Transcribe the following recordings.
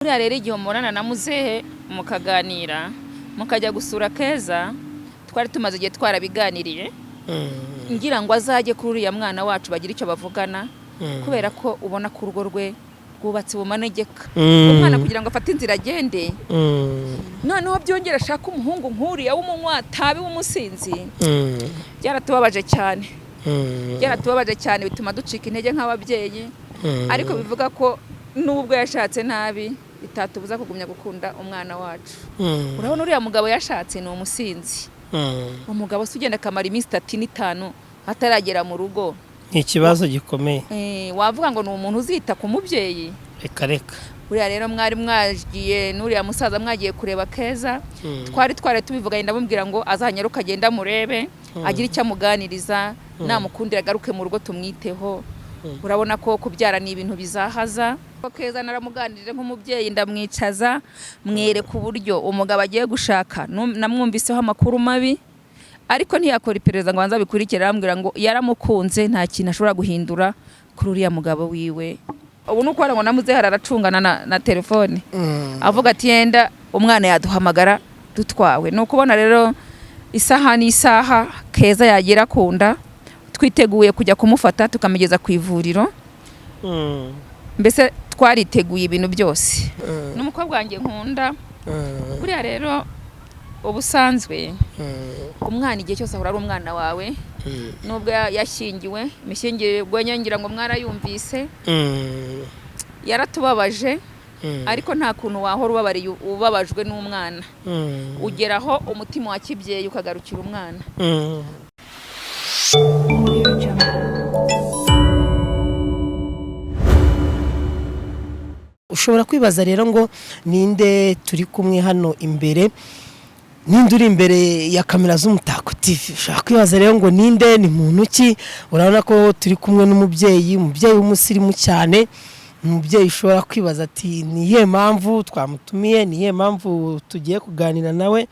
Buriya rero igihe umurana na muzehe mukaganira mukajya gusura Keza twari tumaze igihe twarabiganiriye ngira ngo azajye kuri uriya mwana wacu bagira icyo bavugana kubera ko ubona ku rugo rwe rwubatse bumanegeka umwana kugira ngo afate inzira agende noneho byongera ashaka umuhungu nk'uriya w'umunywa tabi w'umusinzi byaratubabaje cyane bituma ducika intege nk'ababyeyi ariko bivuga ko nubwo yashatse nabi bitatubuza kugumya gukunda umwana wacu urabona uriya mugabo yashatse ni umusinzi umugabo se ugenda akamara iminsi 3 n'itanu ataragera mu rugo ni ikibazo gikomeye wavuga ngo ni umuntu uzita ku mubyeyi reka uriya rero mwari mwagiye n'uriya musaza mwagiye kureba Keza twari tubivuganye ndamubwira ngo azanyaruka agenda murebe agira icyo amuganiriza namukundira agaruke mu rugo tumwiteho urabona ko kubyara ni ibintu bizahaza Keza naramuganirije nk'umubyeyi ndamwicaza mwereka uburyo umugabo agiye gushaka namwumviseho amakuru mabi ariko ntiyakora iperereza ngo banza bikurikire arambwira ngo yaramukunze nta kintu ashobora guhindura kuri uriya mugabo wiwe ubu nuko ngo namuze hararacungana na telefone avuga ati yenda umwana yaduhamagara dutwawe nuko ubona rero isaha n'isaha Keza yagira kunda twiteguye kujya kumufata tukamugeza ku ivuriro mbese twariteguye ibintu byose n'umukobwa wanjye nkunda buriya rero ubusanzwe umwana igihe cyose ahora ari umwana wawe nubwo yashyingiwe imishyingirwe ngira ngo mwarayumvise yaratubabaje ariko nta kuntu wahora ubabajwe n'umwana ugeraho umutima wa kibyeyi ukagarukira umwana ushobora kwibaza rero ngo ninde turi kumwe hano imbere ninde uri imbere ya kamera z'Umutako TV ushobora kwibaza rero ngo ninde ni muntu ki urabona ko turi kumwe n'umubyeyi w'umusirimu cyane umubyeyi ushobora kwibaza ati niye mpamvu twamutumiye niye mpamvu tugiye kuganira nawe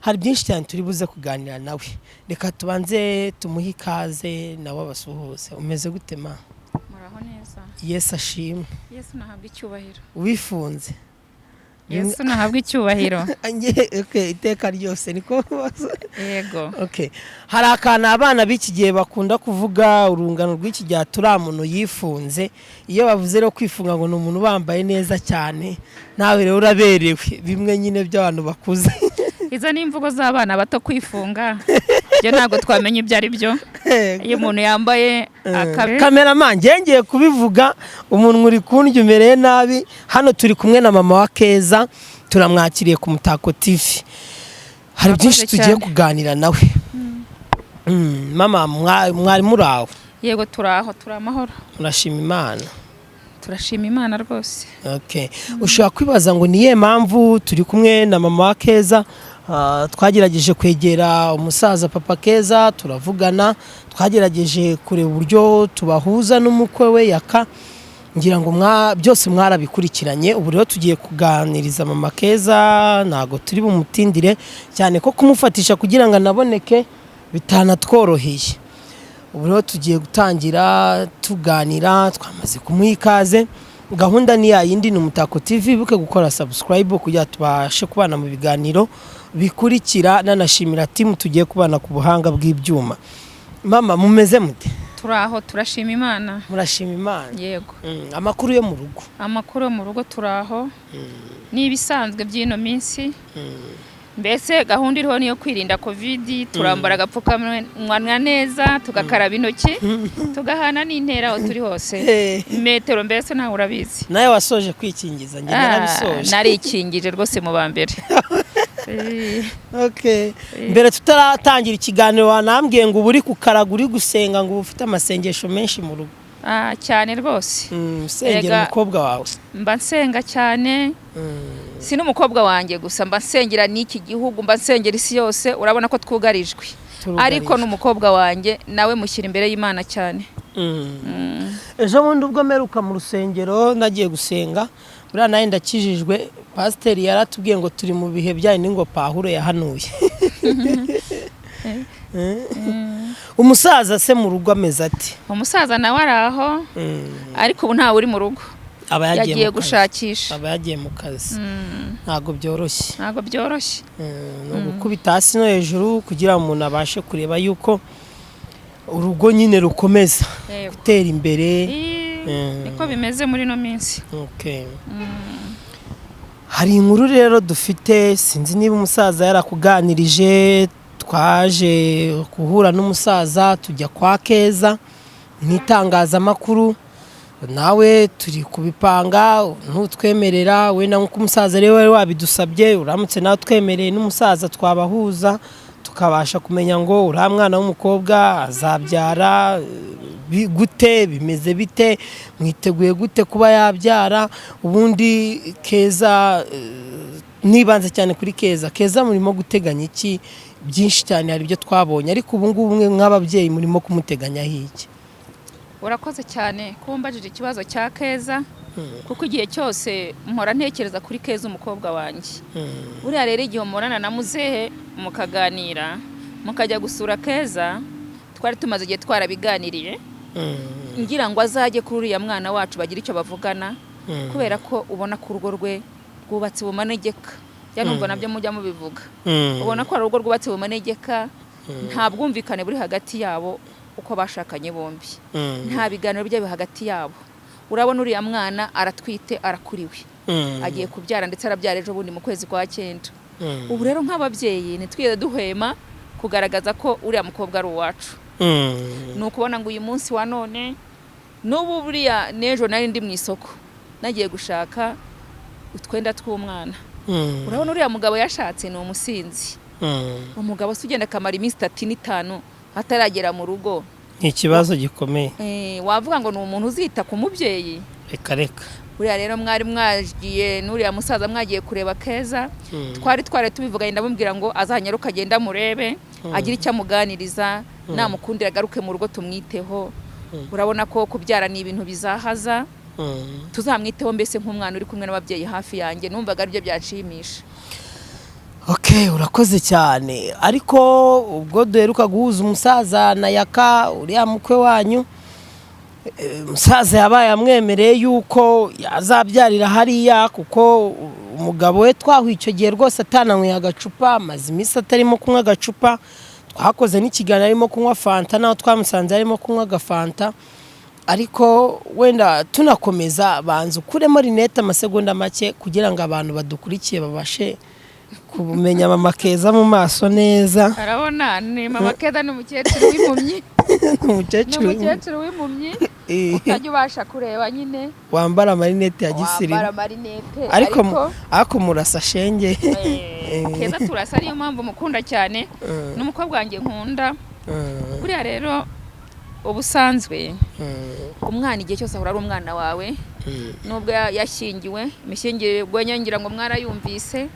hari byinshi cyane turi buze kuganira nawe reka tubanze tumuhe ikaze nawe abasuhuze umeze gute ma muraho neza Yesu ashimwe Yesu nahabwa icyubahiro wifunze Yesu nahabwa icyubahiro okay iteka ryose niko yego okay hari akana abana b'iki gihe bakunda kuvuga urungano rw'iki gihe turamuntu yifunze iyo bavuze rero kwifunga ngo ni umuntu bambaye neza cyane nawe rero uraberewe bimwe nyine by'abantu bakuze izo ni imvugo z'abana bato kwifunga byo ntabwo twamenye ibyo ari byo iyo umuntu yambaye cameraman ngiye kubivuga umuntu uri kundya umereye nabi hano turi kumwe na mama wa Keza turamwakiriye ku Mutako TV hari byinshi tugiye kuganira nawe mama mwari muraho yego turaho turamahoro turashima Imana rwose okay ushobora kwibaza ngo niye mpamvu turi kumwe na mama wa Keza twagerageje kwegera umusaza papa Keza turavugana twagerageje kureba uburyo tubahuza n'umukwe we Yaka ngira ngo byose mwarabikurikiranye ubu rero tugiye kuganiriza mama Keza nago turi bumutindire cyane ko kumufatisha kugira ngo anaboneke bitanatworoheye ubu rero tugiye gutangira tuganira twamaze kumuha ikaze gahunda ni yindi ni Umutako TV buke gukora subscribe kugira tubashe kubana mu biganiro bikurikira nanashimira team tugiye kubana ku buhanga bw'ibyuma mama mumeze mute turaho turashima Imana murashima Imana yego amakuru yo mu rugo turaho ni ibisanzwe by'ino minsi mbese gahunda iriho niyo kwirinda covid turambara agapfukamunwa neza tugakaraba intoki tugahana n'intera aho turi hose metero mbese nawe urabizi nawe wasoje kwikingiza njye narabisoje narikingije rwose mu bambere okay mbere tutaratangira ikiganiro wanambwiye ngo uri kukaraga uri gusenga ngo ufite amasengesho menshi mu rugo cyane rwose usengera umukobwa wawe mba nsenga cyane si n'umukobwa wanjye gusa mba nsengera n'iki gihugu mba nsengera isi yose urabona ko twugarijwe ariko n'umukobwa wanjye nawe mushyira imbere y'Imana cyane ejo bundi ubwo meruka mu rusengero nagiye gusenga buriya nawe ndakijijwe pasiteri yaratubwiye ngo turi mu bihe byayo n'ingo Pahuro yahanuye umusaza se mu rugo ameze ati umusaza nawe araho ariko ubu ntawe uri mu rugo aba yagiye gushakisha, aba yagiye mu kazi. Ntago byoroshye no gukubita hasi no hejuru kugira umuntu abashe kureba yuko urugo nyine rukomeza gutera imbere. Niko bimeze muri no minsi. Hari inkuru rero dufite, sinzi niba umusaza yarakuganirije. Twaje guhura n'umusaza tujya kwa Keza n'itangazamakuru, nawe turi kubipanga ntutwemerera, we na nkuko umusaza rero wari wabidusabye, uramutse nawe twemereye n'umusaza twabahuza tukabasha kumenya ngo uriya mwana w'umukobwa azabyara gute, bimeze bite, mwiteguye gute kuba yabyara. Ubundi Keza, nibanze cyane kuri Keza murimo guteganya iki? Byinshi cyane hari ibyo twabonye, ariko ubu ngubu nk'ababyeyi murimo kumuteganyaho iki? Urakoze cyane kumbajije ikibazo cya Keza, kuko igihe cyose mpora ntekereza kuri Keza umukobwa wanjye. Buriya rero igihe murana na muzehe mukaganira mukajya gusura Keza, twari tumaze igihe twarabiganiriye, ngira ngo azajye kuri uriya mwana wacu bagira icyo bavugana, kubera ko ubona ko urugo rwe rwubatse mu manegeka. Numva nabyo mujya mubivuga, ubona ko ari urugo rwubatse mu manegeka, nta bwumvikane buri hagati yabo uko bashakanye bombi, nta biganiro byabo hagati yabo. Urabona uriya mwana aratwite, arakuriwe, agiye kubyara, ndetse arabyara ejo bundi mu kwezi kwa 9. Ubu rero nk'ababyeyi nitwiye duhema kugaragaza ko uriya mukobwa ari uwacu. Nukubona ngo uyu munsi wa none n'ubu buriya nejo nari ndi mu isoko nagiye gushaka utwenda tw'umwana. Urabona uriya mugabo yashatse ni umusinzi. Umugabo se ugenda akamara iminsi 3 n'itanu ataragera mu rugo, ni ikibazo gikomeye. Wavuga ngo ni umuntu uzita ku mubyeyi? Reka buriya rero mwari mwagiye n'uriya musaza mwagiye kureba Keza, twari tubivuganye ndamubwira ngo azanyaruka agenda murebe, agira icyo amuganiriza, namukundira agaruke mu rugo tumwiteho. Urabona ko kubyara ni ibintu bizahaza, tuzamwiteho mbese nk'umwana uri kumwe n'ababyeyi hafi yanjye. Numvaga ari byo byanshimisha. Urakoze cyane. Ariko ubwo duheruka guhuza umusaza na Yaka, uriya mukwe wanyu, umusaza yabaye amwemereye yuko yazabyarira hariya, kuko umugabo we twahuye icyo gihe rwose atananywe agacupa, amaze iminsi atarimo kunywa agacupa. Twakoze n'ikiganiro arimo kunywa fanta, naho twamusanze arimo kunywa agafanta. Ariko wenda tunakomeza, banza ukuremo rinete amasegonda make kugira ngo abantu badukurikiye babashe kumenya mama Keza mu maso neza. Arabona ni mama Keza n'umukecuru w'impumyi. Umukecuru w'impumyi utajya ubasha kureba nyine, wambara amarinete ya gisirimu. Ariko murasa shenge. Keza turasa, niyo mpamvu mukunda cyane, n'umukobwa wanjye nkunda. Buriya rero ubusanzwe umwana igihe cyose ahora ari umwana wawe, nubwo yashyingiwe, imishyingirwa ngira ngo mwarayumvise,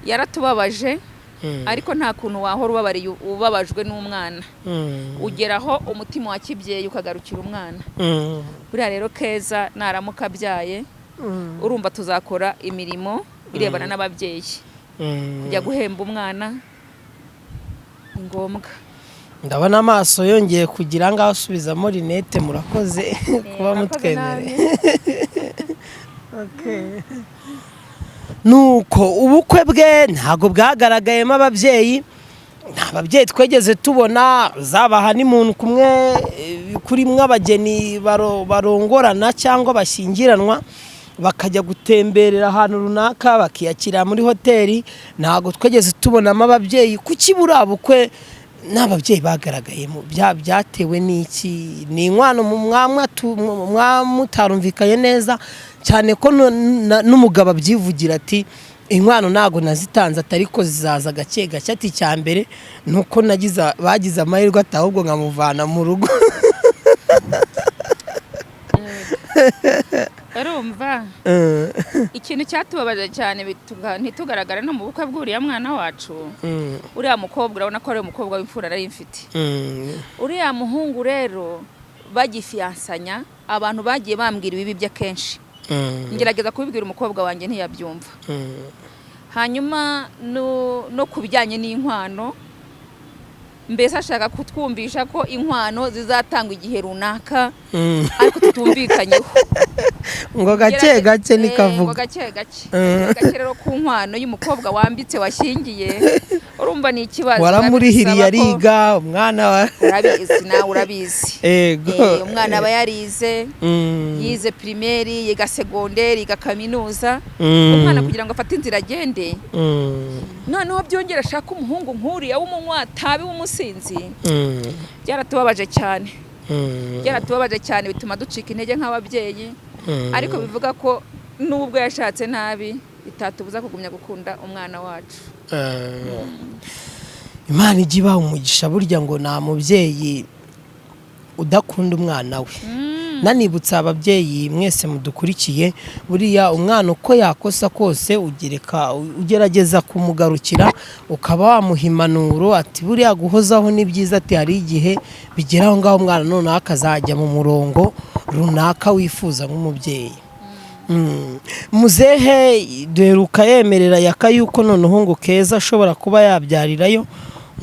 yaratubabaje, ariko nta kuntu wahora ubabajwe n'umwana. Ugeraho umutima wa kibyeyi ukagarukira umwana. Buriya rero Keza naramuka abyaye, urumva tuzakora imirimo irebana n'ababyeyi. Kujya guhemba umwana ni ngombwa. Ndabona amaso yongeye kugira ngaho asubizamo rinete. Murakoze kuba mutwemereye. Nuko ubukwe bwe ntago bwagaragayemo ababyeyi, nta babyeyi twegeze tubona. Zabaha ni muntu kumwe kuri mw'abageni barongorana cyangwa bashyingiranwa, bakajya gutemberera ahantu runaka, bakiyakira muri hoteli. Ntago twegeze tubonamo ababyeyi. Kuki burabukwe n'ababyeyi bagaragayemo byatewe n'iki? Ni inkwano mutarumvikanye neza cyane ko n'umugabo abyivugira ati inkwano ntago nazitanze, atariko zizaza gake gake. Ati cyambere nuko bagize amahirwe atahubwo nkamuvana mu rugo. Urumva ikintu cyatubabaje cyane ntitugaragara no mu bukwe bw'uriya mwana wacu. Uriya mukobwa urabona ko ari umukobwa w'imfura nari mfite. Uriya muhungu rero bagifiyansanya, abantu bagiye bambwira ibibi bye kenshi. Ngerageza kubibwira umukobwa wanjye ntiyabyumva. Hanyuma no kubijyanye n'inkwano, mbese ashaka kutwumvisha ko inkwano zizatangwa igihe runaka, ariko tutumvikanyeho ngo gake gake nikavuga ngo gake gake rero ku nkwano y'umukobwa wambitse washingiye urumva ni ikibazo waramurihiriye ariga umwana wa urabizi nawe urabizi ego umwana aba yarize yize primaire yiga secondaire yiga kaminuza umwana kugira ngo afate inzira agende noneho byongera ashaka umuhungu nkuriya w'umunywatabi w'umusinzi byaratubabaje cyane bituma ducika intege nk'ababyeyi ariko bivuga ko nubwo yashatse nabi bitatubuza kugumya gukunda umwana wacu. Imana ijya ibaha umugisha burya ngo nta mubyeyi udakunda umwana we. Nanibutsa ababyeyi mwese mudukurikiye buriya umwana uko yakosa kose ugerageza kumugarukira ukaba wamuha impanuro ati buriya guhozaho ni byiza ati hari igihe bigeraho ngaho umwana noneho akazajya mu murongo runaka wifuza nk'umubyeyi. Muzehe duheruka yemerera Yaka yuko noneho ngo Keza ashobora kuba yabyarirayo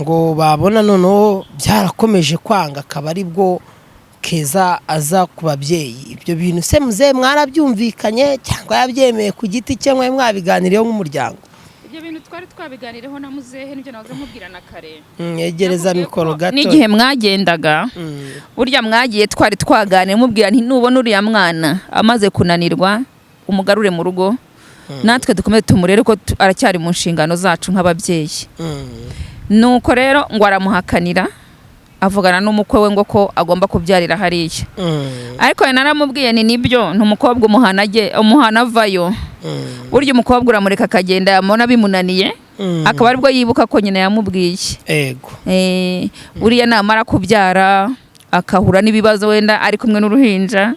ngo babona noneho byarakomeje kwanga akaba ari bwo Keza aza ku babyeyi. Ibyo bintu se muzehe mwarabyumvikanye cyangwa yabyemeye ku giti cye mwe mwabiganiriyeho nk'umuryango? Ibyo bintu twari twabiganireho na muzehe nibyo navuze mubwira na kare. Yegereza mikoro gato. N'igihe mwagendaga burya mwagiye twari twaganira mubwira nti nubona uriya mwana amaze kunanirwa umugarure mu rugo natwe dukomeze tumurere ko aracyari mu nshingano zacu nk'ababyeyi. Nuko rero ngo aramuhakanira avugana n'umukwe we ngo ko agomba kubyarira hariya. Ariko naramubwiye ni nibyo ntumukobwa umuhana avayo. Burya umukobwa uramureka akagenda yamona bimunaniye akaba aribwo yibuka ko nyina yamubwiye. Ego. Buriya namara kubyara akahura n'ibibazo wenda ari kumwe n'uruhinja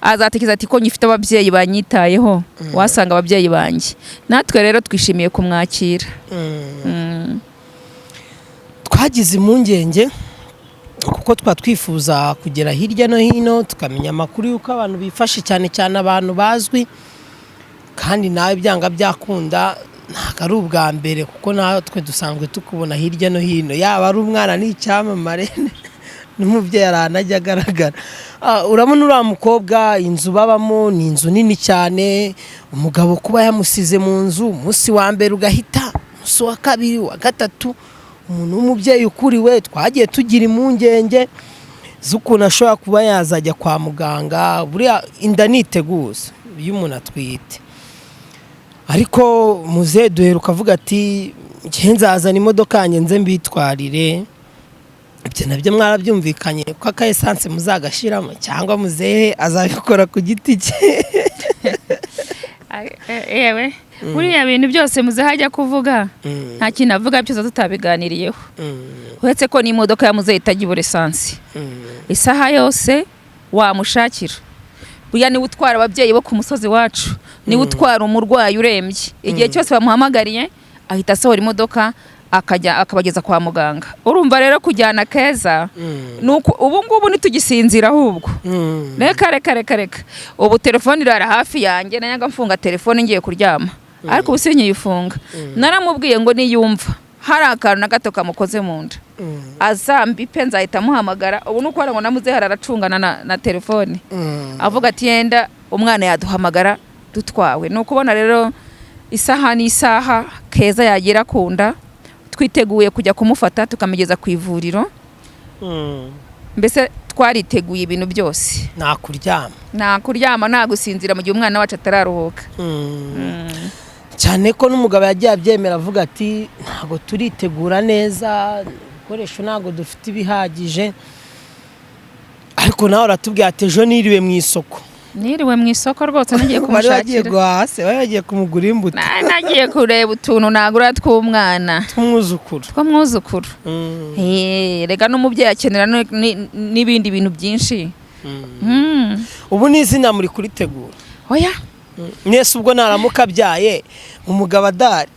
azatekereza ati ko nyifite ababyeyi banyitayeho wasanga ababyeyi banjye. Natwe rero twishimiye kumwakira. Twagize impungenge kuko twifuza kugera hirya no hino tukamenya amakuru y'uko abantu bifashe cyane cyane abantu bazwi kandi nawe byanga byakunda ntabwo ari ubwa mbere kuko natwe dusanzwe tukubona hirya no hino yaba ari umwana n'icyamamare n'umubyeyi aranajya agaragara. Urabona uriya mukobwa inzu babamo ni inzu nini cyane umugabo kuba yamusize mu nzu umunsi wa mbere ugahita umunsi wa kabiri wa gatatu umuntu w'umubyeyi ukuriwe twagiye tugira impungenge z'ukuntu ashobora kuba yazajya kwa muganga buriya inda niteguza iyo umuntu atwite. Ariko muzehe duheruka avuga ati nzazana imodoka yanjye nze mbitwarire. Ibyo nabyo mwarabyumvikanye ko akayesanse muzagashiramo cyangwa muzehe azabikora ku giti cye? Yewe buriya bintu byose muzehe ajya kuvuga nta kintu avuga byose tutabiganiriyeho. Uretse ko n'imodoka ya muzehe itagira uburesansi isaha yose wamushakira. Buriya niwe utwara ababyeyi bo ku musozi wacu niwe utwara umurwayi urembye igihe cyose bamuhamagariye ahita asohora imodoka akabageza kwa muganga. Urumva rero kujyana Keza nuko ubu ngubu nitugisinzira ahubwo reka ubu telefone irara hafi yanjye nanyaga mfunga telefone ngiye kuryama ariko ubu sinyifunga. Naramubwiye ngo niyumva hari akantu na gato kamukoze mu nda azambipe nzahita muhamagara. Ubu nuko ngo namuzehe aracungana na telefone avuga ati yenda umwana yaduhamagara dutwawe. Nuko ubona rero isaha n'isaha Keza yagera kunda twiteguye kujya kumufata tukamugeza ku ivuriro. Mbese twariteguye ibintu byose. Nta kuryama nta gusinzira mu gihe umwana wacu atararuhuka. Cyane ko n'umugabo yagiye abyemera avuga ati ntabwo turitegura neza ibikoresho ntabwo dufite ibihagije. Ariko nawe uratubwira ati ejo niriwe mu isoko. Niriwe mu isoko rwose nagiye kumushakira. Wagiye guhase wagiye kumugura imbuto. Nagiye kureba utuntu nagura tw'umwana. Tw'umwuzukuru. Rega n'umubyeyi akenera n'ibindi bintu byinshi. Ubu ni izina muri kuritegura. Oya. Mwese ubwo naramuka abyaye umugabo adari.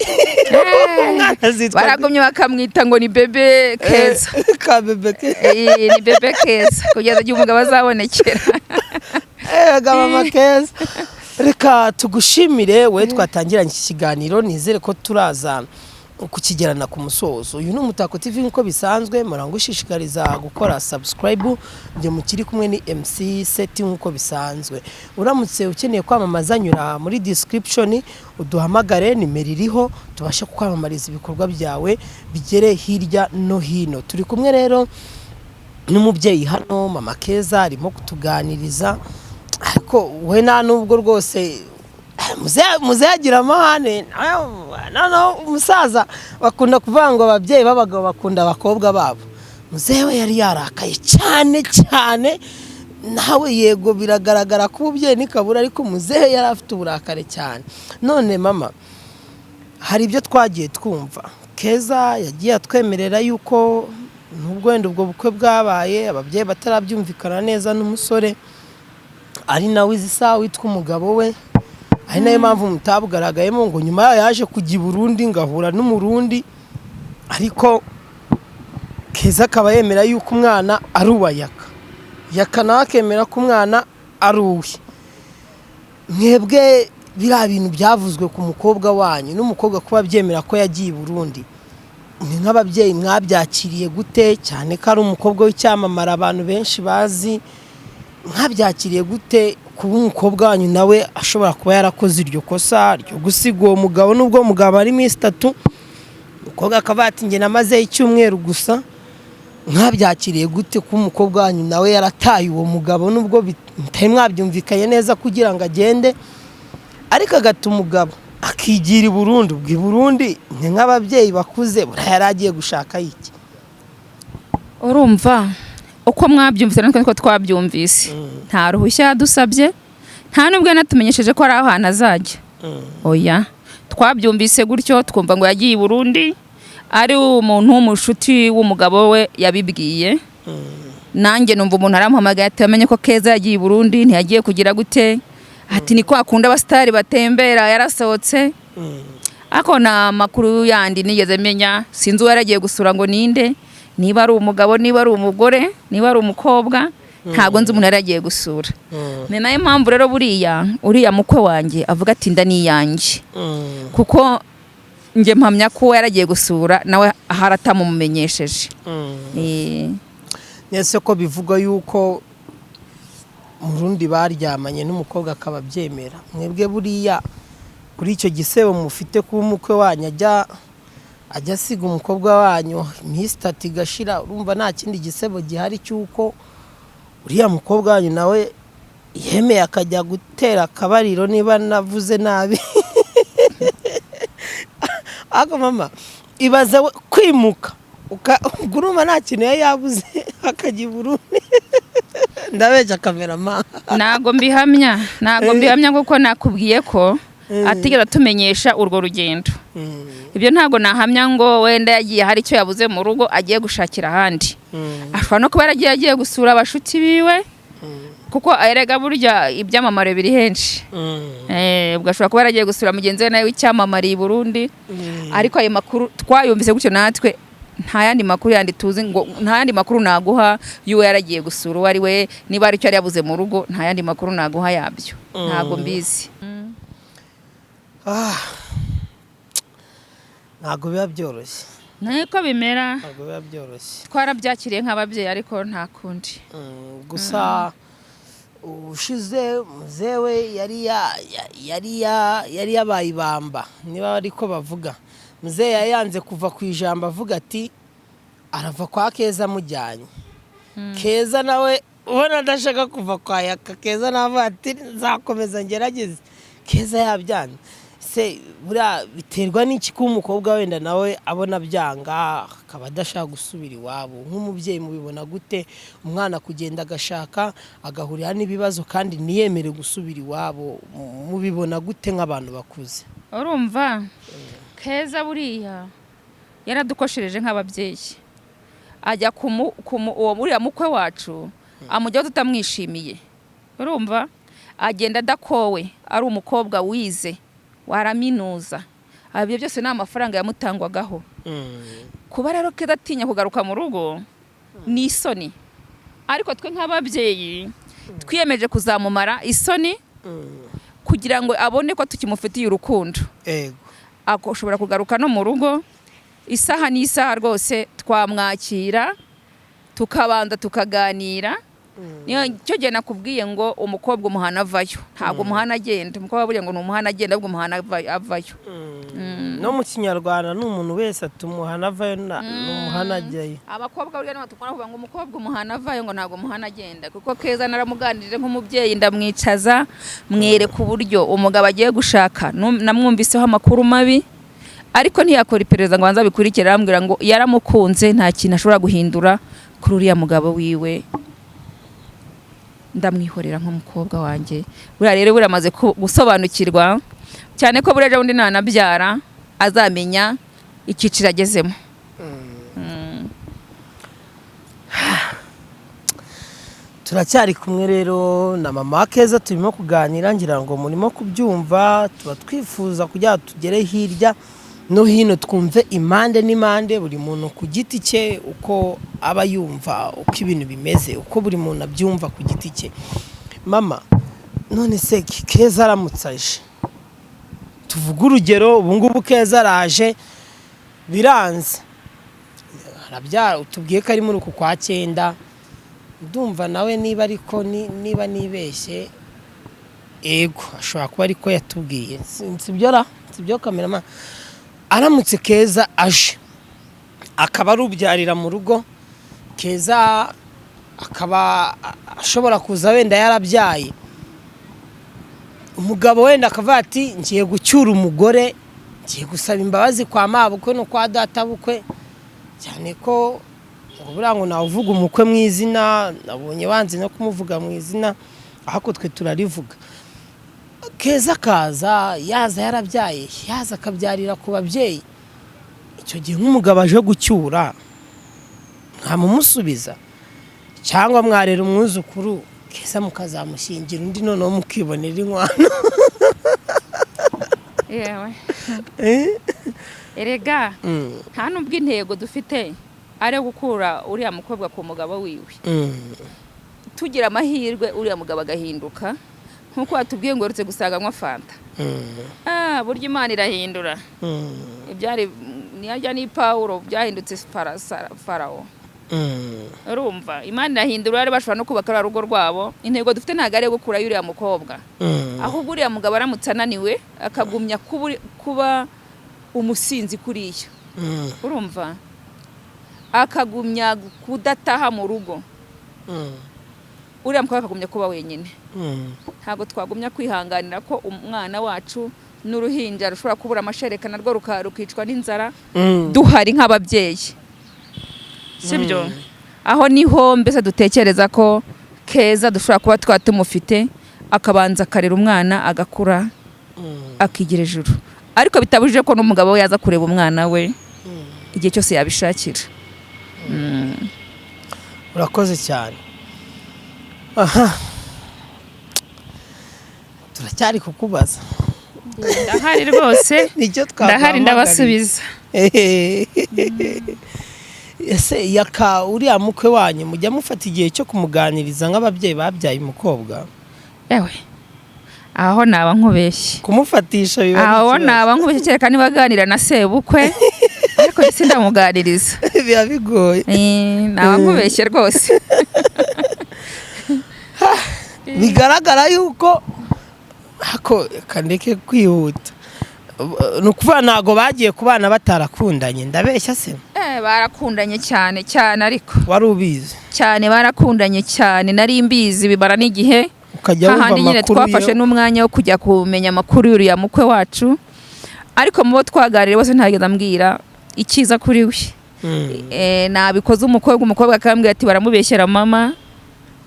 Baragumye bakamwita ngo ni bebe Keza. Ka bebe Keza. Ni bebe Keza kugeza igihe umugabo azabonekera. Mama Keza reka tugushimire we twatangiranye iki kiganiro nizere ko turaza kukigerana ku musozo. Uyu ni Umutako TV nkuko bisanzwe, murangushishikariza gukora subscribe. Nje mukiri kumwe ni MC Seti nkuko bisanzwe. Uramutse ukeneye kwamamaza, nyura muri description uduhamagare, nimero iriho, tubashe kwamamariza ibikorwa byawe bigere hirya no hino. Turi kumwe rero n'umubyeyi hano, mama Keza, arimo kutuganiriza, ariko we nta nubwo rwose muzagira amahane. No, umusaza bakunda kuvuga ngo ababyeyi b'abagabo bakunda abakobwa babo. Muzewe yari yarakaye cyane cyane, nawe yego biragaragara ko ububyeyi nikabura, ariko muzehe yari afite uburakare cyane. None mama, hari ibyo twagiye twumva, Keza yagiye atwemerera yuko nubwo wenda ubwo bukwe bwabaye ababyeyi batarabyumvikana neza n'umusore, ari nawe izisa witwa umugabo we, ari nayo mpamvu mutabugaragayemo, ngo nyuma yaje kujya i Burundi ngahura n'umurundi, ariko Keza akaba yemera yuko umwana ari uwa Yaka, Yaka nawe akemera ko umwana ari uwe. Mwebwe biriya bintu byavuzwe ku mukobwa wanyu n'umukobwa kuba byemera ko yagiye i Burundi, ni nk'ababyeyi mwabyakiriye gute? Cyane ko ari umukobwa w'icyamamara abantu benshi bazi, mwabyakiriye gute kuba umukobwa wanyu nawe ashobora kuba yarakoze iryo kosa ryo gusiga uwo mugabo, nubwo umugabo ari iminsi 3, umukobwa akaba ati njye namaze icyumweru gusa? Mwabyakiriye gute kuba umukobwa wanyu nawe yarataye uwo mugabo, nubwo bitari mwabyumvikanye neza kugira ngo agende, ariko agata umugabo akigira i Burundi? Ubwo i Burundi ni nk'ababyeyi bakuze, buriya yari agiye gushaka iki? Urumva uko mwabyumvise natwe niko twabyumvise. Nta ruhushya yadusabye, nta nubwo yanatumenyesheje ko ari ahantu azajya. Oya, twabyumvise gutyo, twumva ngo yagiye i Burundi, ari umuntu w'umushuti w'umugabo we yabibwiye. Nanjye numva umuntu aramuhamagaye ati amenye ko Keza yagiye i Burundi, ntiyagiye kugira gute, ati niko akunda abasitari batembera, yarasohotse. Ako na makuru yandi nigeze menya, sinzi uwo yaragiye gusura ngo ninde, niba ari umugabo, niba ari umugore, niba ari umukobwa, ntago nzi umuntu yaragiye gusura. Ni nayo mpamvu rero uriya mukwe wanjye avuga ati nda ni yanjye, kuko nge mpamya ko yaragiye gusura nawe haratamumenyesheje. Nese ko bivuga yuko Murundi baryamanye n'umukobwa akaba byemera, mwebwe buriya kuri icyo gisebo mufite kuba umukwe wanyu ajya asiga umukobwa wanyu iminsi 3 igashira, urumva nta kindi gisebo gihari cyuko uriya mukobwa wanyu nawe yemeye akajya gutera akabariro, niba navuze nabi? Ako mama, ibaza kwimuka urumva nta kintu yabuze akajya i Burundi. Ndabeje kamerama. Ntago mbihamya kuko nakubwiye ko atigera tumenyesha urwo rugendo. Ibyo ntago nahamya ngo wenda yagiye hari icyo yabuze mu rugo agiye gushakira ahandi. Ashobora no kuba yaragiye gusura abashuti biwe, kuko ayerega burya ibyamamare biri henshi. Ubwo ashobora kuba yaragiye gusura mugenzi we nawe w'icyamamare i Burundi, ariko ayo makuru twayumvise gutyo natwe nta yandi makuru yandi tuzi, ngo nta yandi makuru naguha yuwe yaragiye gusura uwo ari we, niba ari cyo yari yabuze mu rugo, nta yandi makuru naguha yabyo. Ntago mbizi. Ntago biba byoroshye. Niko bimera. Ntago biba byoroshye. Twarabyakiriye nk'ababyeyi, ariko nta kundi. Gusa ushize muzewe yari yabaye ibamba, niba ariko bavuga. Muzehe yanze kuva ku ijambo, avuga ati arava kwa Keza mujyanye. Keza nawe ubona adashaka kuva kwa Yaka, Keza nawe ati nzakomeza ngerageze. Keza yabyanze. Se buriya biterwa n'iki ko umukobwa wenda nawe abona byanga akaba adashaka gusubira iwabo? Nk'umubyeyi mubibona gute umwana kugenda agashaka agahurira n'ibibazo kandi niyemere gusubira iwabo? Mubibona gute nk'abantu bakuze? Urumva Keza buriya yaradukoshereje nk'ababyeyi, ajya uwo buriya mukwe wacu amujya tutamwishimiye. Urumva agenda adakowe, ari umukobwa wize waraminuza, abyo byose nta mafaranga yamutangwagaho. Kuba rero Keza atinya kugaruka mu rugo ni isoni, ariko twe nk'ababyeyi twiyemeje kuzamumara isoni kugira ngo abone ko tukimufitiye urukundo. Akoshobora kugaruka no mu rugo isaha n'isaha rwose twamwakira tukabanza tukaganira. Niyo cyo gihe nakubwiye ngo umukobwa umuhana avayo, ntabwo umuhana agenda. Umukobwa buriya ngo ni umuhana agenda, ahubwo umuhana avayo. No mu kinyarwanda n'umuntu wese atumuhana avayo n'umuhana ajyayo. Abakobwa buriya nibo tukunda kuvuga ngo umukobwa umuhana avayo, ngo ntabwo umuhana agenda. Kuko Keza naramuganirije nk'umubyeyi, ndamwicaza mwereka uburyo umugabo agiye gushaka. Namwumviseho amakuru mabi, ariko ntiyakora iperereza ngo abanze abikurikire. Arambwira ngo yaramukunze, nta kintu ashobora guhindura kuri uriya mugabo wiwe. Ndamwihorera nk'umukobwa wanjye. Buriya rero buramaze gusobanukirwa cyane ko buriya undi nanabyara azamenya icyiciro agezemo. Turacyari kumwe rero na mama Keza, turimo kuganira, ngira ngo murimo kubyumva. Tuba twifuza kujya tugere hirya no hino, twumve impande n'impande, buri muntu ku giti cye uko aba yumva, uko ibintu bimeze, uko buri muntu abyumva ku giti cye. Mama, none se Keza aramutse aje, tuvuge urugero, ubu ngubu Keza araje biranze, arabyara, utubwiye ko ari muri uku kwa 9, ndumva nawe niba ariko niba nibeshye, ego ashobora kuba ariko yatubwiye, sibyo kameramana. Aramutse Keza aje akaba arubyarira mu rugo, Keza akaba ashobora kuza wenda yarabyaye, umugabo wenda akavuga ati ngiye gucyura umugore, ngiye gusaba imbabazi kwa mabukwe no kwa databukwe, cyane ko buriya ngo nawe uvuga umukwe mu izina, nabonye wanze no kumuvuga mu izina, ahako twe turarivuga. Keza kaza yaza yarabyaye, yaza akabyarira ku babyeyi, icyo gihe nk'umugabo aje gucyura nkamumusubiza, cyangwa mwarera umwuzukuru Keza mukazamushingira undi, noneho mukibonera inkwano. Yewe erega nta nubwo intego dufite ari gukura uriya mukobwa ku mugabo wiwe. Tugira amahirwe uriya mugabo agahinduka, nkuko watubwiye ngo uretse gusanganywa fanta. Burya Imana irahindura. Ibyari niyajya ni Paulo byahindutse Farawo. Urumva Imana irahindura, ari bashobora no kubaka rugo rwabo. Intego dufite ntago ari gukura uriya mukobwa, ahubwo uriya mugabo aramutse ananiwe akagumya kuba umusinzi kuriya, urumva, akagumya kudataha mu rugo, uriya mukobwa akagumya kuba wenyine. Ntabwo twagumya kwihanganira ko umwana wacu n'uruhinja rushobora kubura amashereka narwo rukicwa n'inzara duhari nk'ababyeyi, sibyo? Aho niho mbese dutekereza ko Keza dushobora kuba twatumufite, akabanza akarera umwana agakura akigira ejuru, ariko bitabujije ko n'umugabo we yaza kureba umwana we igihe cyose yabishakira. Urakoze cyane. Aha, turacyari kukubaza. Ndahari rwose, ndahari ndabasubiza. Ese Yaka uriya mukwe wanyu mujya mufata igihe cyo kumuganiriza nk'ababyeyi babyaye umukobwa? Ewe aho naba nkubeshye kumufatisha biba aho naba nkubeshye, cyereka niba aganira na sebukwe, ariko isi ndamuganiriza biba bigoye. Naba nkubeshye rwose. Bigaragara yuko hako kandeke kwihuta, nukuvuga ntago bagiye kubana batarakundanye, ndabeshya se? Barakundanye cyane cyane, ariko wari ubizi cyane, barakundanye cyane, nari mbizi bibara n'igihe ukajya wumva amakuru nyine twafashe n'umwanya wo kujya kumenya amakuru y'uriya mukwe wacu, ariko mubo twaganiriye bose ntageze ambwira ikiza kuri we. Nabikoze umukobwa akambwira ati baramubeshyera mama,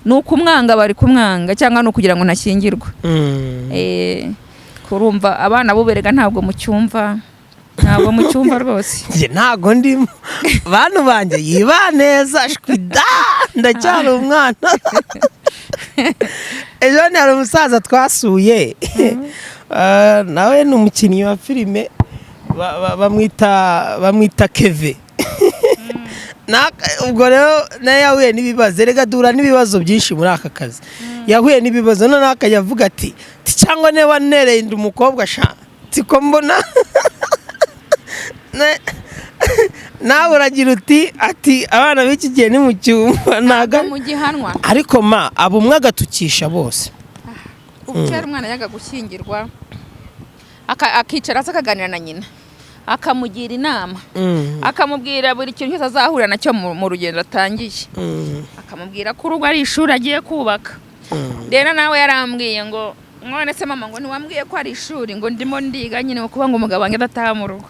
nuko umwanga bari kumwanga, cyangwa no kugira ngo ntashyingirwe. Kurumva abana buberega ntabwo mucyumva, ntabwo mucyumva rwose. Nje ntago ndimo, bantu banje yiba neza shwida, ndacyari umwana. Ejo hari umusaza twasuye, nawe ni umukinnyi wa filime, bamwita Keve. Ubwo rero nawe yahuye n'ibibazo, rega dura n'ibibazo byinshi muri aka kazi. Yahuye n'ibibazo none akajya avuga ati cyangwa niba nereye inda umukobwa sha siko mbona nawe uragira uti ati abana b'iki gihe ni mu cyumba ntago mu gihanwa ariko abo umwe agatukisha bose. Kera umwana yaga gushyingirwa akicara akaganira na nyina akamugira inama akamubwira buri kintu cyose azahurira nacyo mu rugendo atangiye akamubwira ko urugo ari ishuri agiye kubaka. Rero nawe yarambwiye ngo none se mama ngo ntiwambwiye ko ari ishuri ngo ndimo ndiga nyine kuba ngo umugabo wanjye adataha mu rugo.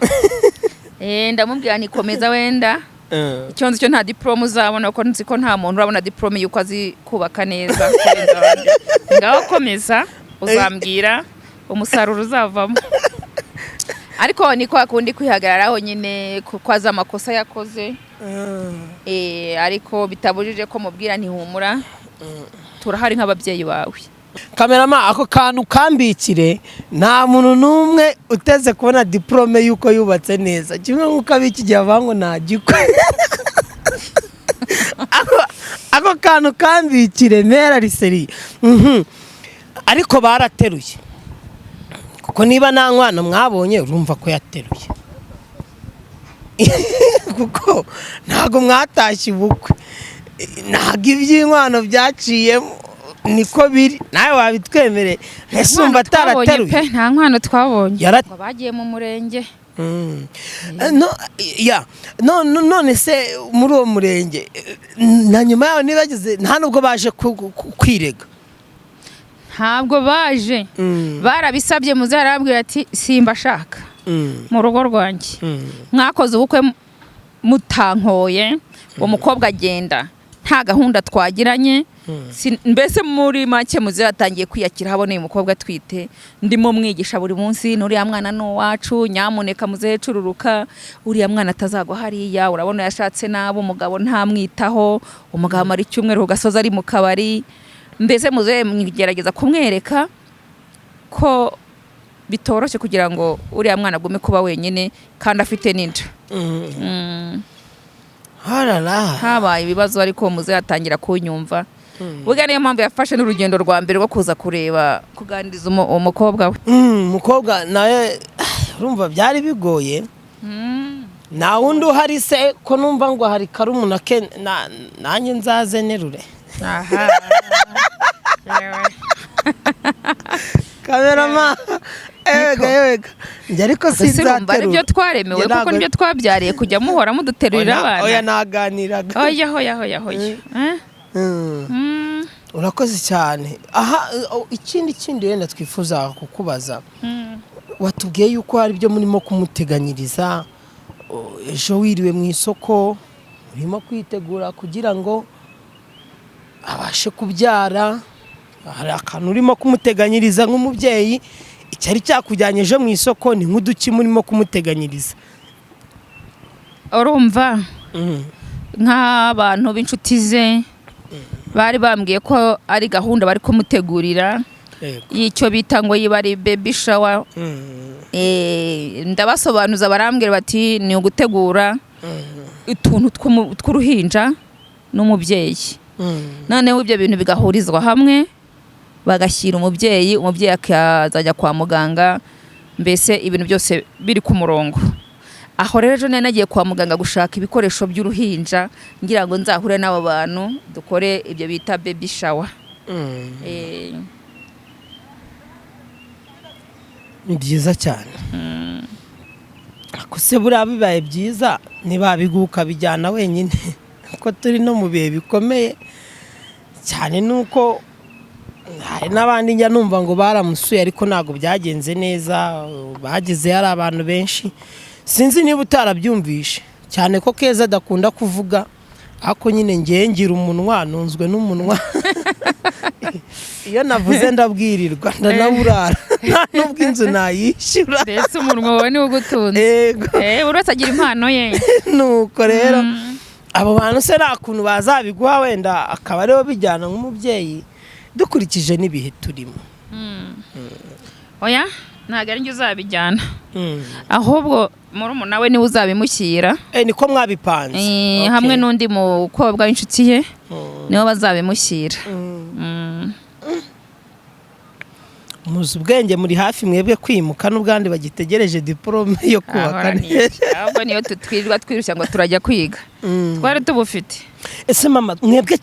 Ndamubwira nikomeza wenda icyo nzi cyo nta diplome uzabona ko nzi ko nta muntu urabona diplome yuko azi kubaka neza. Ngaho komeza uzambwira umusaruro uzavamo. Ariko ni kwa kundi kwihagararaho nyine kwaza amakosa yakoze. Ariko bitabujije ko mubwira ntihumura turahari nk'ababyeyi bawe. Kamerama ako kantu kambikire nta muntu numwe uteze kubona diplome yuko yubatse neza kimwe nkuko abiki gihe avango ntagikwe. Ako kantu kambikire mera riseri. Ariko barateruye kuko niba nta mwana mwabonye urumva ko yateruye kuko ntago mwatashye ubukwe ntago iby'inkwano byaciyemo niko biri nawe wabitwemereye ntasumba atarateruye nta nkwano twabonye bagiye mu murenge. None se muri uwo murenge na nyuma yaho nibagize nta nubwo baje kwirega. Ntabwo baje barabisabye muze arabwira ati simba shaka mu rugo rwanjye mwakoze ubukwe mutankoye umukobwa agenda nta gahunda twagiranye. Mbese muri make muze yatangiye kwiyakira haboneye umukobwa atwite ndimo mwigisha buri munsi n'uriya mwana no wacu nyamuneka muze cururuka uriya mwana atazagwa hariya urabona yashatse nabo umugabo ntamwitaho umugabo ari cyumweru gasoza ari mu kabari. Mbese muze mwigerageza kumwereka ko bitoroshye kugira ngo uriya mwana agume kuba wenyine kandi afite n'inda. Habaye ibibazo ariko muze yatangira kunyumva. Buga niyo mpamvu yafashe n'urugendo rwa mbere rwo kuza kureba kuganiriza umukobwa we. Umukobwa nawe urumva byari bigoye. Nta wundi uhari se ko numva ngo hari karumuna ke nanjye nzaze nerure. Aha. Kamerama ega njye ariko sinzaterura ibyo twaremewe kuko nibyo twabyariye kujya muhora muduterurira abana. Oya naganiraga. Oya. Urakoze cyane. Aha ikindi wenda twifuza kukubaza watubwiye yuko hari ibyo murimo kumuteganyiriza ejo wiriwe mu isoko urimo kwitegura kugira ngo abashe kubyara. Hari akantu urimo kumuteganyiriza nk'umubyeyi icyari cyakujyanye ejo mu isoko ni nk'uduki murimo kumuteganyiriza. Urumva nk'abantu b'inshuti ze bari bambwiye ko ari gahunda bari kumutegurira y'icyo bita ngo yiba ari baby shower. Ndabasobanuza barambwira bati ni ugutegura utuntu tw'uruhinja n'umubyeyi. Noneho ibyo bintu bigahurizwa hamwe bagashyira umubyeyi akazajya kwa muganga. Mbese ibintu byose biri ku murongo. Aho rero ejo nagiye kwa muganga gushaka ibikoresho by'uruhinja ngira ngo nzahure n'abo bantu dukore ibyo bita baby shower. Ni byiza cyane. Akose buriya bibaye byiza ntibabiguka bijyana wenyine ko turi no mu bihe bikomeye cyane nuko hari n'abandi njya numva ngo baramusuye ariko ntago byagenze neza bageze hari abantu benshi sinzi niba utarabyumvishe cyane ko Keza adakunda kuvuga ako nyine ngira umunwa nunzwe n'umunwa iyo navuze ndabwirirwa ndanaburara nta nubwo inzu nayishyura ndetse umunwa wawe niwo ugutunze uretse agira impano ye nuko rero abo bantu se nta kuntu bazabiguha wenda akaba ariho bijyana nk'umubyeyi dukurikije n'ibihe turimo. Oya ntabwo ari njye uzabijyana ahubwo murumuna we niwe uzabimushyira. Niko mwabipanze hamwe n'undi mukobwa w'inshuti ye niwe bazabimushyira. muzi ubwenge muri hafi mwebwe kwimuka n'ubwandi bagitegereje diplome yo kubaka neza. ahubwo niyo tutwirirwa twirushya ngo turajya kwiga twari tubufite. Ese mama mwebwe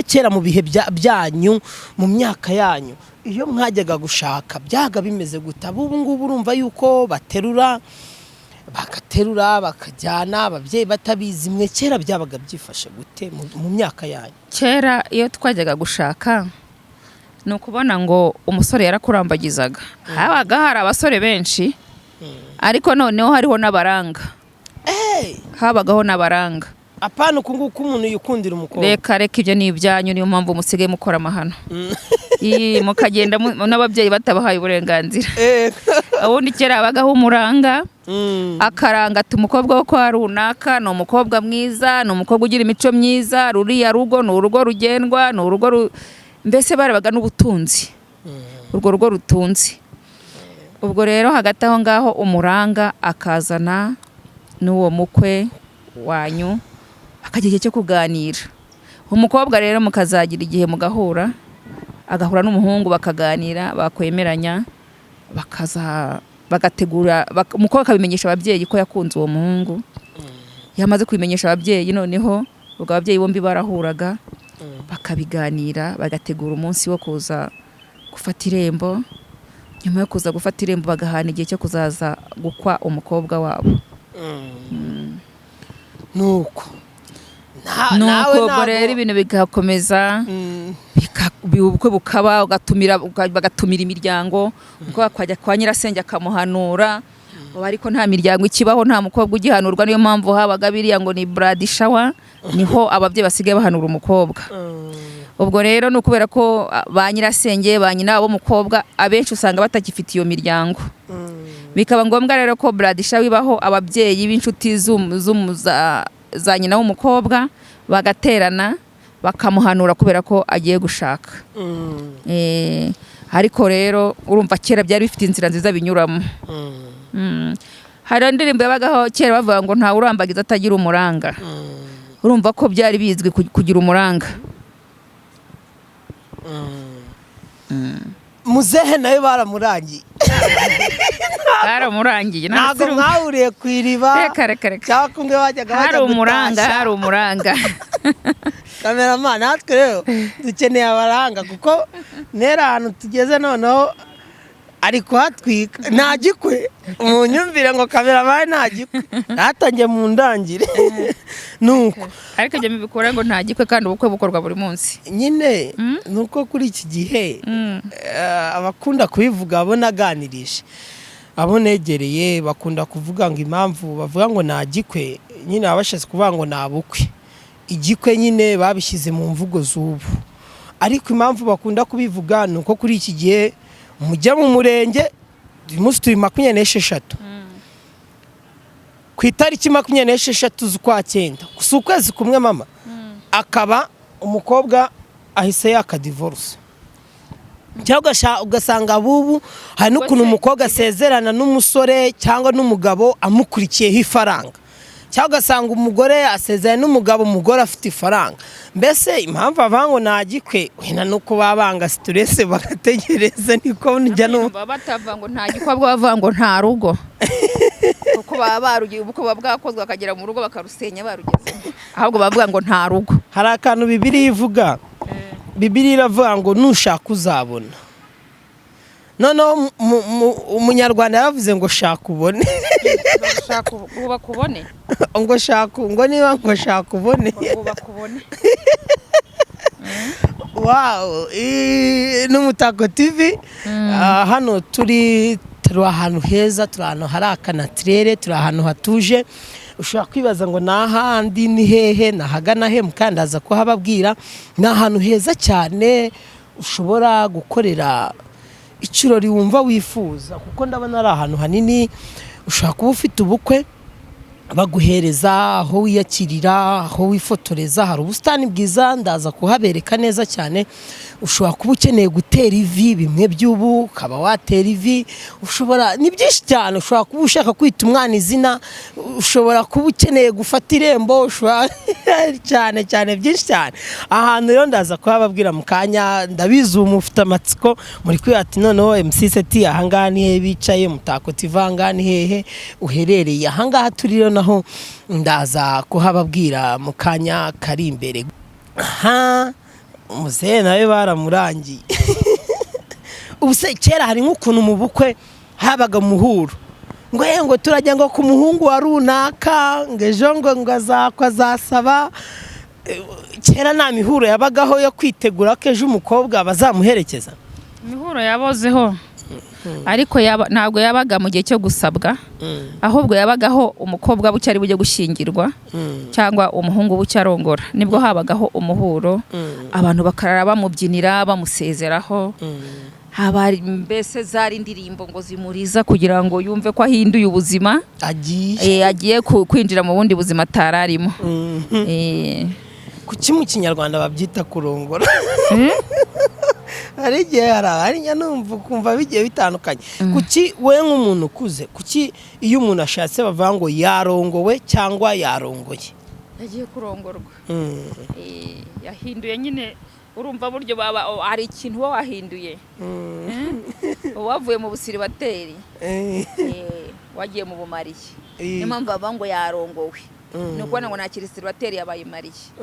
kera mu bihe byanyu mu myaka yanyu iyo mwajyaga gushaka byaga bimeze gute? Ubu ngubu urumva yuko bagaterura bakajyana ababyeyi batabizi, mwe kera byabaga byifashe gute mu myaka yanyu? Kera iyo twajyaga gushaka ni ukubona ngo umusore yarakurambagizaga, habaga hari abasore benshi ariko noneho hariho n'abaranga, habagaho n'abaranga. Apana ukunguku umuntu yikundira umukobwa. Reka ibyo ni ibyanyu, niyo mpamvu musigaye mukora amahano mukagenda n'ababyeyi batabahaye uburenganzira. Ubundi kera habagaho umuranga akaranga ati umukobwa wo kwa runaka ni umukobwa mwiza, ni umukobwa ugira imico myiza, ruriya rugo ni urugo rugendwa, ni urugo mbese barabaga n'ubutunzi, urwo rugo rutunzi. Ubwo rero hagati aho ngaho umuranga akazana n'uwo mukwe wanyu akagira igihe cyo kuganira. Umukobwa rero mukazagira igihe mugahura, agahura n'umuhungu bakaganira, bakwemeranya, bagategura, umukobwa akabimenyesha ababyeyi ko yakunze uwo muhungu. Yamaze kubimenyesha ababyeyi, noneho ubwo ababyeyi bombi barahuraga bakabiganira, bagategura umunsi wo kuza gufata irembo. Nyuma yo kuza gufata irembo bagahana igihe cyo kuzaza gukwa umukobwa wabo. Nuko ubwo rero ibintu bigakomeza, ubukwe bukaba, bagatumira imiryango, umukobwa akajya kwa nyirasenge akamuhanura. Ariko nta miryango ikibaho, nta mukobwa ugihanurwa, niyo mpamvu habaga biriya ngo ni bride shower, niho ababyeyi basigaye bahanura umukobwa. Ubwo rero ni ukubera ko ba nyirasenge, ba nyina b'umukobwa abenshi usanga batagifite iyo miryango. Bikaba ngombwa rero ko bride shower ibaho, ababyeyi b'inshuti za nyina w'umukobwa bagaterana bakamuhanura kubera ko agiye gushaka. Ariko rero urumva kera byari bifite inzira nziza binyuramo. Hari indirimbo yabagaho kera bavuga ngo nta urambagiza atagira umuranga. Urumva ko byari bizwi kugira umuranga. Muzehe nawe baramurangiye. Baramurangiye ntabwo mwahuriye ku iriba cyangwa kumwe wajyaga hari umuranga. Cameraman, natwe rero dukeneye abaranga kuko nera ahantu tugeze noneho ari kuhatwika. Nta gikwe munyumvire ngo cameraman nta gikwe, natangiye mu ndangire. Nuko ariko ibyo bikora ngo nta gikwe kandi ubukwe bukorwa buri munsi. Nyine nuko kuri iki gihe abakunda kubivuga abo naganirije, abo negereye bakunda kuvuga ngo impamvu bavuga ngo nta gikwe, nyine abashatse kuvuga ngo nta bukwe. Igikwe nyine babishyize mu mvugo z'ubu, ariko impamvu bakunda kubivuga ni uko kuri iki gihe mujya mu murenge, umunsi turi 26 ku itariki 26 z'ukwa 9, gusa ukwezi kumwe mama akaba umukobwa ahise yaka divorce. Cyangwa ugasanga bubu hari n'ukuntu umukobwa asezerana n'umusore cyangwa n'umugabo amukurikiyeho ifaranga, cyangwa ugasanga umugore asezerana n'umugabo, umugore afite ifaranga. Mbese impamvu avango nta gikwe wenda nuko babanga stress bagategereza, niko njya no batava ngo nta gikwa bwavango nta rugo. Kuko baba barugiye ubukwe bwakozwe akagera mu rugo bakarusenya barugeze, ahubwo bavuga ngo nta rugo. Hari akantu Bibiliya ivuga, Bibiliya iravuga ngo nushaka uzabona. Noneho umunyarwanda yavuze ngo shaka ubone. Shaka ubakubone. Ngo shaka, ngo niba ngo shaka ubone. Ubakubone. Wow, n'Umutako TV. Hano turi ahantu heza, turi ahantu hari akanatirere, turi ahantu hatuje. Ushobora kwibaza ngo n'ahandi ni hehe, nahagana he, mukandaza ko hababwira. Ni ahantu heza cyane ushobora gukorera icurori wumva wifuza, kuko ndabona ari ahantu hanini. Ushobora kuba ufite ubukwe, baguhereza aho wiyakirira, aho wifotoreza. Hari ubusitani bwiza ndaza kuhabereka neza cyane. Ushobora kuba ukeneye gutera ivi bimwe by'ubu, ukaba watera ivi. Ushobora ni byinshi cyane. Ushobora kuba ushaka kwita umwana izina, ushobora kuba ukeneye gufata irembo, ushobora cyane cyane byinshi cyane. Ahantu rero ndaza kuhababwira mu kanya. Ndabizi ubu mufite amatsiko muri kwihati noneho MC7 ahangaha ni hehe bicaye, Mutako TV ahangaha ni hehe uherereye. Ahangaha turi rero naho ndaza kuhababwira mu kanya kari imbere. Aha muzehe nawe baramurangiye. Ubuse kera hari nk'ukuntu mu bukwe habaga muhuro ngo turajya ngo ku muhungu wa runaka ngo ejo ngo azasaba. Kera nta mihuro yabagaho yo kwitegura ko ejo umukobwa bazamuherekeza. Imihuro yabozeho ariko ntabwo yabaga mu gihe cyo gusabwa, ahubwo yabagaho umukobwa bucyari bujye gushyingirwa cyangwa umuhungu bucyarongora, nibwo habagaho umuhuro. Abantu bakarara bamubyinira bamusezeraho. Habari mbese zari indirimbo ngo zimuriza kugira ngo yumve ko ahinduye ubuzima, agiye kwinjira mu bundi buzima atararimo. Kuki mu Kinyarwanda babyita kurongora? Hari igihe hari numva kumva bigiye bitandukanye. Kuki we nk'umuntu ukuze, kuki iyo umuntu ashatse bavuga ngo yarongowe cyangwa yarongoye? Yagiye kurongorwa. Yahinduye nyine. Urumva buryo baba hari ikintu wo wahinduye. Wavuye mu busiribateri. Wagiye mu bumariye. Niyo mpamvu baba ngo yarongowe. Nuko ngo nta kirisiribateri yabaye mariye.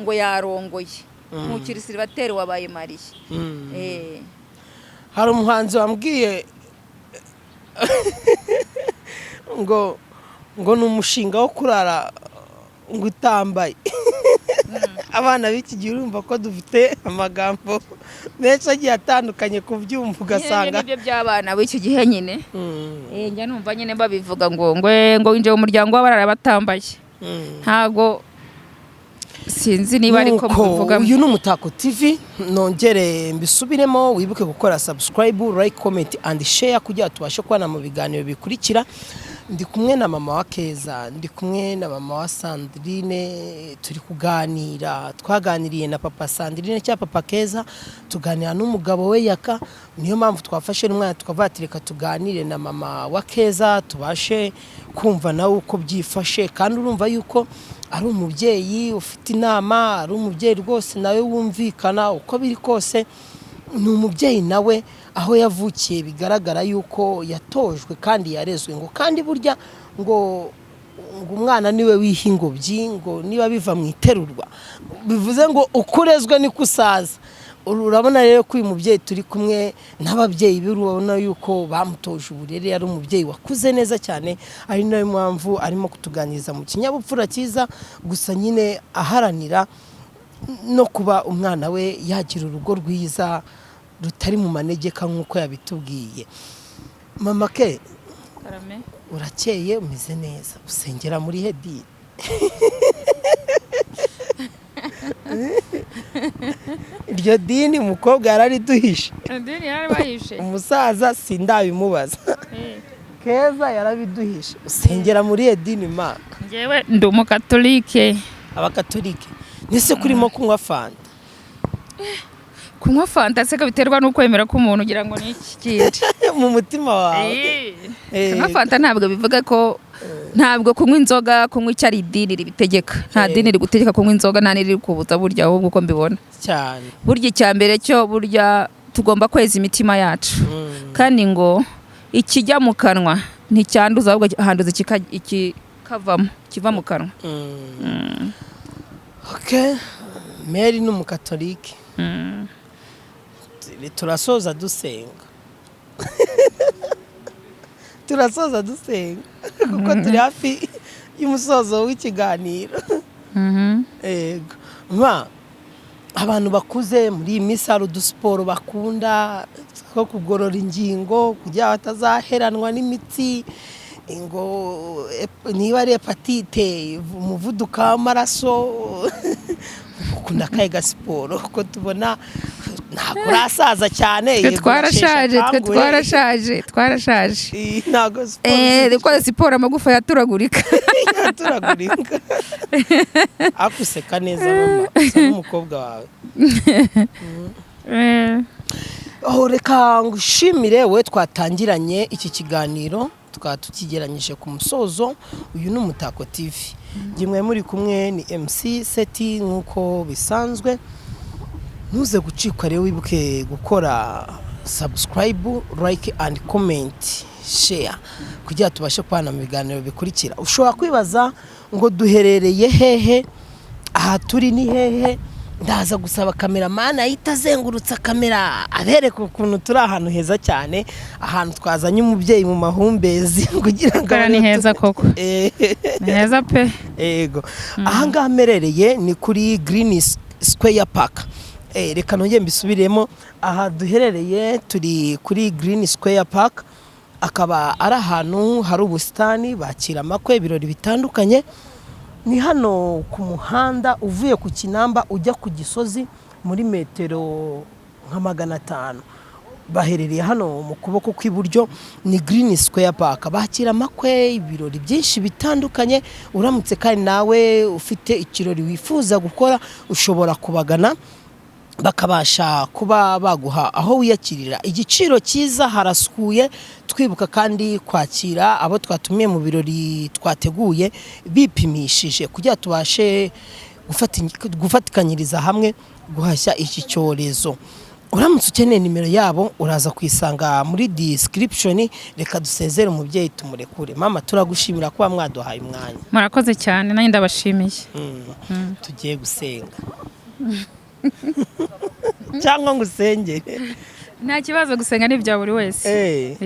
Ngo yarongoye. Ntukirisibateri wabaye mariye. Hari umuhanzi wambwiye ngo ni umushinga wo kurara ngo utambaye. Abana b'iki gihe urumva ko dufite amagambo menshi agiye atandukanye kubyumva ugasanga nibyo by'abana b'iki gihe nyine. Njya numva nyine babivuga ngo winjiye mu muryango w'abarara batambaye. Ntabwo sinzi niba ariko mvuga. Uyu ni Umutako TV. Nongere mbisubiremo, wibuke gukora subscribe, like, comment and share kugira tubashe kubana mu biganiro bikurikira. Ndi kumwe na mama wa Keza, ndi kumwe na mama wa Sandrine, turi kuganira. Twaganiriye na papa Sandrine cyangwa papa Keza, tuganira n'umugabo we Yaka. Niyo mpamvu twafashe n'umwana tukabatireka tuganire na mama wa Keza, tubashe kumva nawe uko byifashe. Kandi urumva yuko ari umubyeyi ufite inama, ari umubyeyi rwose nawe wumvikana uko biri kose. Ni umubyeyi nawe aho yavukiye bigaragara yuko yatojwe kandi yarezwe. Ngo kandi burya ngo umwana niwe wiha ingobyi, ngo niba biva mu iterurwa bivuze ngo ukurezwe niko usaza. Urabona rero ko uyu mubyeyi turi kumwe n'ababyeyi be, urabona yuko bamutoje uburere, ari umubyeyi wakuze neza cyane. Ari nayo mpamvu arimo kutuganiriza mu kinyabupfura cyiza, gusa nyine aharanira no kuba umwana we yagira urugo rwiza rutari mu manegeka nk'uko yabitubwiye. Mama ke, urakeye umeze neza, usengera muri hedi. Iryo dini umukobwa yarariduhishe. Dini yarabahishe. Umusaza sindabimubaza. Keza yarabiduhishe. Usengera muri edini ma. Ngewe ndi umukatolike. Abakatolike. Nise kurimo kunywa fanta. Kunywa fanta se biterwa no kwemera ko umuntu ugira ngo ni iki kindi mu mutima wawe. Kunywa fanta ntabwo bivuga ko ntabwo kunywa inzoga, kunywa icyari idini ribitegeka. Nta dini rigutegeka kunywa inzoga, nta niri kubuza burya ahubwo uko mbibona cyane. Burya icyambere cyo burya tugomba kweza imitima yacu. Kandi ngo ikijya mu kanwa nticyanduza ahubwo handuza ikikavamo kiva mu kanwa. Okay. Mary ni umukatolike. Turasoza dusenga. Turasoza dusenga kuko turi hafi y'umusozo w'ikiganiro. Ego. Ma abantu bakuze muri misaro du sport bakunda ko kugorora ingingo kugira batazaheranwa n'imitsi, ngo niba ari hepatite, umuvuduko w'amaraso, ukunda kaiga siporo ko tubona ntabwo urasaza cyane twe twarashaje ntabwo dukora siporo amagufa yaturagurika akuseka neza mama usa n'umukobwa wawe reka ngushimire we twatangiranye iki kiganiro tukaba tukigeranyije ku musozo. Uyu ni Umutako TV, njye muri kumwe ni MC Seti nk'uko bisanzwe. Ntuze gucikwa rero, wibuke gukora subscribe, like and comment, share kugira tubashe kubana mu biganiro bikurikira. Ushobora kwibaza ngo duherereye hehe, aha turi ni hehe? Ndaza gusaba kameramani ahita azengurutsa kamera abereka ukuntu turi ahantu heza cyane, ahantu twazanye umubyeyi mu mahumbezi kugira ngo ni heza koko. Ni heza pe. Yego. Aha ngaha merereye ni kuri Green Square Park. Reka nongeye mbisubiremo, aha duherereye turi kuri Green Square Park, akaba ari ahantu hari ubusitani bakira amakwe, ibirori bitandukanye. Ni hano ku muhanda uvuye ku Kinamba ujya ku Gisozi muri metero nka 500. Baherereye hano mu kuboko kw'iburyo, ni Green Square Park. Bakira amakwe, ibirori byinshi bitandukanye. Uramutse kandi nawe ufite ikirori wifuza gukora, ushobora kubagana bakabasha kuba baguha aho wiyakirira. Igiciro cyiza, harasukuye. Twibuka kandi kwakira abo twatumiye mu birori twateguye bipimishije kugira tubashe gufatikanyiriza hamwe guhashya iki cyorezo. Uramutse ukeneye nimero yabo uraza kwisanga muri description. Reka dusezere umubyeyi tumurekure. Mama, turagushimira kuba mwaduhaye umwanya. Murakoze cyane, nanjye ndabashimiye. Tugiye gusenga cyangwa ngo usengere? Nta kibazo, gusenga ni bya buri wese.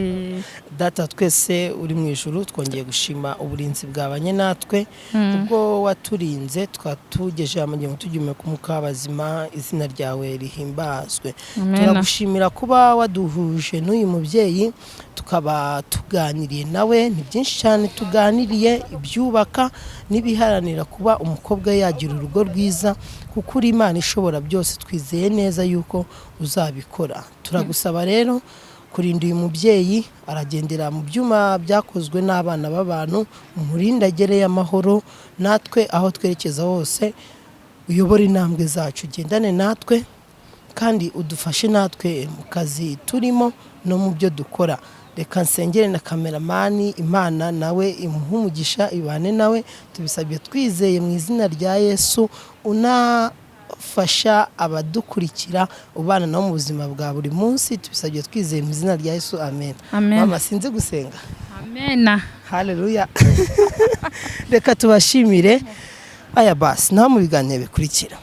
Data twese uri mu ijuru, twongeye gushima uburinzi bwabanye natwe, ubwo waturinze twatugeje amajyemo tugiye ku mukabazima. Izina ryawe rihimbazwe. Turagushimira kuba waduhuje n'uyu mubyeyi, tukaba tuganiriye nawe. Ni byinshi cyane tuganiriye, ibyubaka n'ibiharanira kuba umukobwa yagira urugo rwiza, kuko uri Imana ishobora byose. Twizeye neza yuko uzabikora. Turagusaba rero kurinda uyu mubyeyi, aragendera mu byuma byakozwe n'abana b'abantu, umurindagere y'amahoro. Natwe aho twerekeza hose uyobora intambwe zacu, gendane natwe kandi udufashe natwe mu kazi turimo no mu byo dukora. Reka nsengere na kameramani, Imana nawe imuhumugisha ibane nawe. Tubisabye twizeye mu izina rya Yesu. Unafasha abadukurikira, ubana no mu buzima bwa buri munsi. Tubisabye twizeye mu izina rya Yesu, amen. Mama, sinzi gusenga. Amen. Haleluya. Reka tubashimire. Aya basi, naho mu biganiro bikurikira.